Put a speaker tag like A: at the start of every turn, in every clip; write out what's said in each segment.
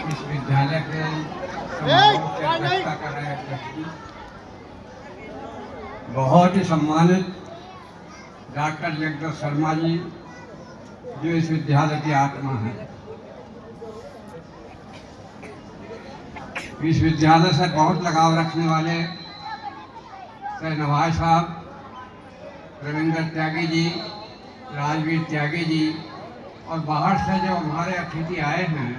A: इस विद्यालय के समारोह की अध्यक्षता कर रहे अध्यक्ष, बहुत ही सम्मानित डॉक्टर जगदीश शर्मा जी, जो इस विद्यालय की आत्मा है। इस विद्यालय से बहुत लगाव रखने वाले सर नवाज साहब, रविंद्र त्यागी जी, राजवीर त्यागी जी, और बाहर से जो हमारे अतिथि आए हैं,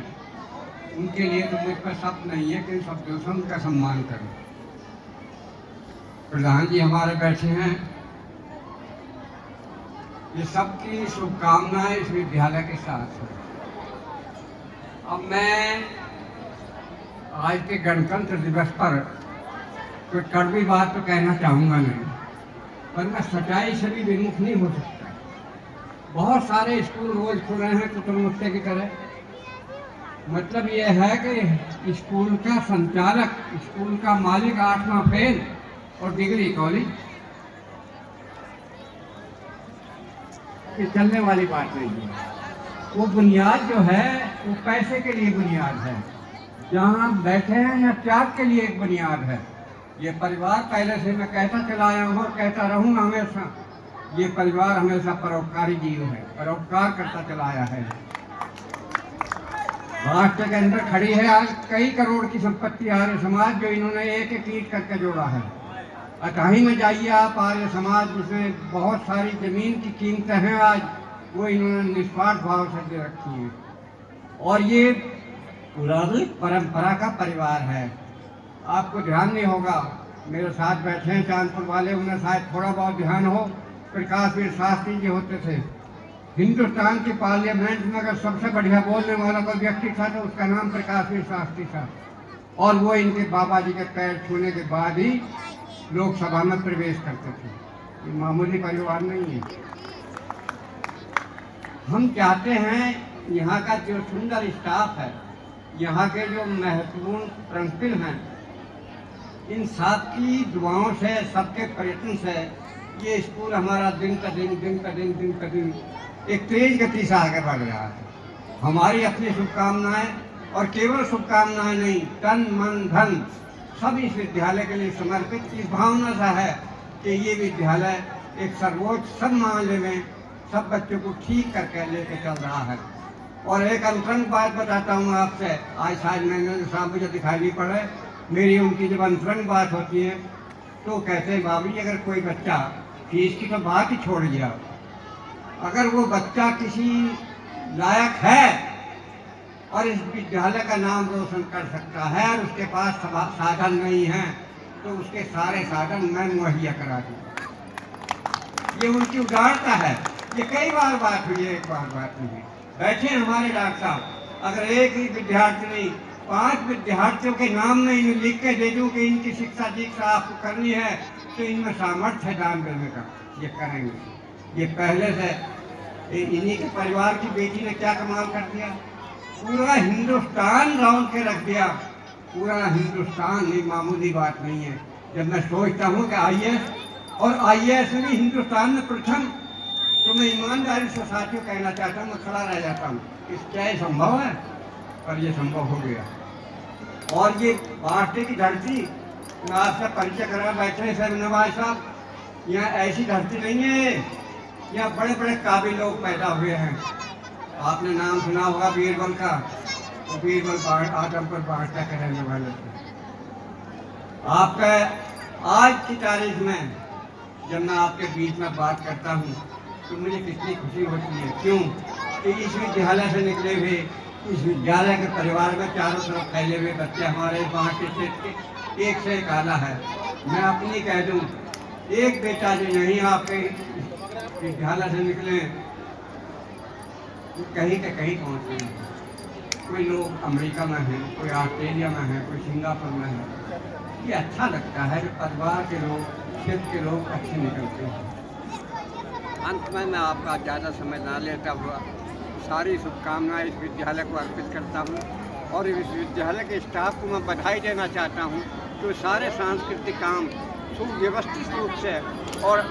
A: उनके लिए तो मुझ पर शब्द नहीं है कि शब्दों से उनका सम्मान करूं। प्रधान जी हमारे बैठे हैं, ये सबकी शुभकामनाएं इस विद्यालय के साथ हैं। अब मैं आज के गणतंत्र दिवस पर कोई कड़वी बात तो कहना चाहूँगा नहीं, पर मैं सच्चाई से भी विमुख नहीं हो सकता। बहुत सारे स्कूल रोज खुल रहे हैं चतुर्मुखी की तरह। मतलब यह है कि स्कूल का संचालक, स्कूल का मालिक 8वां फेल और डिग्री कॉलेज, ये चलने वाली बात नहीं है। वो बुनियाद जो है वो पैसे के लिए बुनियाद है, जहाँ बैठे हैं या त्याग के लिए एक बुनियाद है। ये परिवार पहले से मैं कहता चला आया हूँ और कहता रहूँगा हमेशा, ये परिवार हमेशा परोपकारी जीव है, परोपकार करता चला आया है। राष्ट्र के अंदर खड़ी है आज कई करोड़ की संपत्ति आर्य समाज, जो इन्होंने एक एक ईंट करके जोड़ा है। अटाही में जाइए आप, आर्य समाज जिसमें बहुत सारी जमीन की कीमतें हैं आज, वो इन्होंने निस्वार्थ भाव से दे रखी हैं। और ये पुरानी परंपरा का परिवार है। आपको ध्यान नहीं होगा, मेरे साथ बैठे हैं चांदपुर वाले, उन्हें शायद थोड़ा बहुत ध्यान हो, प्रकाश वीर शास्त्री जी होते थे। हिंदुस्तान की पार्लियामेंट में अगर सबसे बढ़िया बोलने वाला कोई व्यक्ति था तो उसका नाम प्रकाश वीर शास्त्री था। और वो इनके बाबा जी के पैर छूने के बाद ही लोकसभा में प्रवेश करते थे। ये मामूली परिवार नहीं है। हम चाहते हैं यहाँ का जो सुंदर स्टाफ है, यहाँ के जो महत्वपूर्ण प्रिंसिपल हैं, इन सबकी दुआओं से, सबके प्रयत्न से ये स्कूल हमारा दिन का दिन एक तेज गति से आगे बढ़ रहा है। हमारी अपनी शुभकामनाएं, और केवल शुभकामनाएं नहीं, तन मन धन सब इस विद्यालय के लिए समर्पित इस भावना से है कि ये विद्यालय एक सर्वोच्च सम्मान लेने, सब बच्चों को ठीक करके लेके चल रहा है। और एक अंतरंग बात बताता हूँ आपसे, आज शायद मैंने साहब मुझे दिखाई नहीं पड़े, मेरी उनकी जब अंतरंग बात होती है तो कहते हैं, बाबू जी अगर कोई बच्चा, फीस की तो बात ही छोड़ दिया, अगर वो बच्चा किसी लायक है और इस विद्यालय का नाम रोशन कर सकता है और उसके पास साधन नहीं है, तो उसके सारे साधन मैं मुहैया करा दूँ। ये उनकी उदारता है। ये कई बार बात हुई है, एक बार बात नहीं है। बैठे हमारे डॉक्टर साहब, अगर एक ही विद्यार्थी नहीं, 5 विद्यार्थियों के नाम में इन्हें लिख के दे दूँ कि इनकी शिक्षा दीक्षा आपको करनी है, तो इनमें सामर्थ्य है दान देने का, ये करेंगे। ये पहले से इन्हीं के परिवार की बेटी ने क्या कमाल कर दिया, पूरा हिंदुस्तान राउंड के रख दिया। पूरा हिंदुस्तान, ये मामूली बात नहीं है। जब मैं सोचता हूँ कि IAS और IAS में भी हिंदुस्तान में प्रथम, तो मैं ईमानदारी से साथियों कहना चाहता हूँ, मैं खड़ा रह जाता हूँ। इस क्या ये संभव है? पर ये संभव हो गया। और ये बाटे की धरती, मैं आपसे परिचय करा बैठे सर नवाज साहब, यहाँ ऐसी धरती नहीं है, यहाँ बड़े बड़े काबिल लोग पैदा हुए हैं। आपने नाम सुना होगा बीरबल का, तो बीरबल आदमपुर बांटा के रहने वाले थे। आपका आज की तारीख में जब मैं आपके बीच में बात करता हूँ तो मुझे कितनी खुशी होती है। क्यों कि इस विद्यालय से निकले हुए, इस विद्यालय के परिवार में चारों तरफ फैले हुए बच्चे हमारे बांटे क्षेत्र के एक से एक आला है। मैं अपनी कह दूँ, एक बेटा जो नहीं आपके विद्यालय से निकले वो कहीं के कहीं पहुँच गए हैं। कोई लोग अमेरिका में हैं, कोई ऑस्ट्रेलिया में है, कोई सिंगापुर में है। ये अच्छा लगता है कि परिवार के लोग, क्षेत्र के लोग अच्छे निकलते हैं। अंत में मैं आपका ज़्यादा समय ना लेता हुआ सारी शुभकामनाएं इस विद्यालय को अर्पित करता हूँ, और इस विद्यालय के स्टाफ को मैं बधाई देना चाहता हूँ जो सारे सांस्कृतिक काम सुव्यवस्थित रूप से और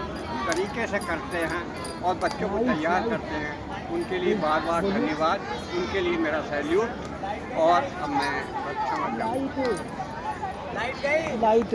A: तरीके से करते हैं और बच्चों को तैयार करते हैं। उनके लिए बार बार धन्यवाद, उनके लिए मेरा सैल्यूट। और अब मैं क्षमा चाहूँगा।
B: लाइट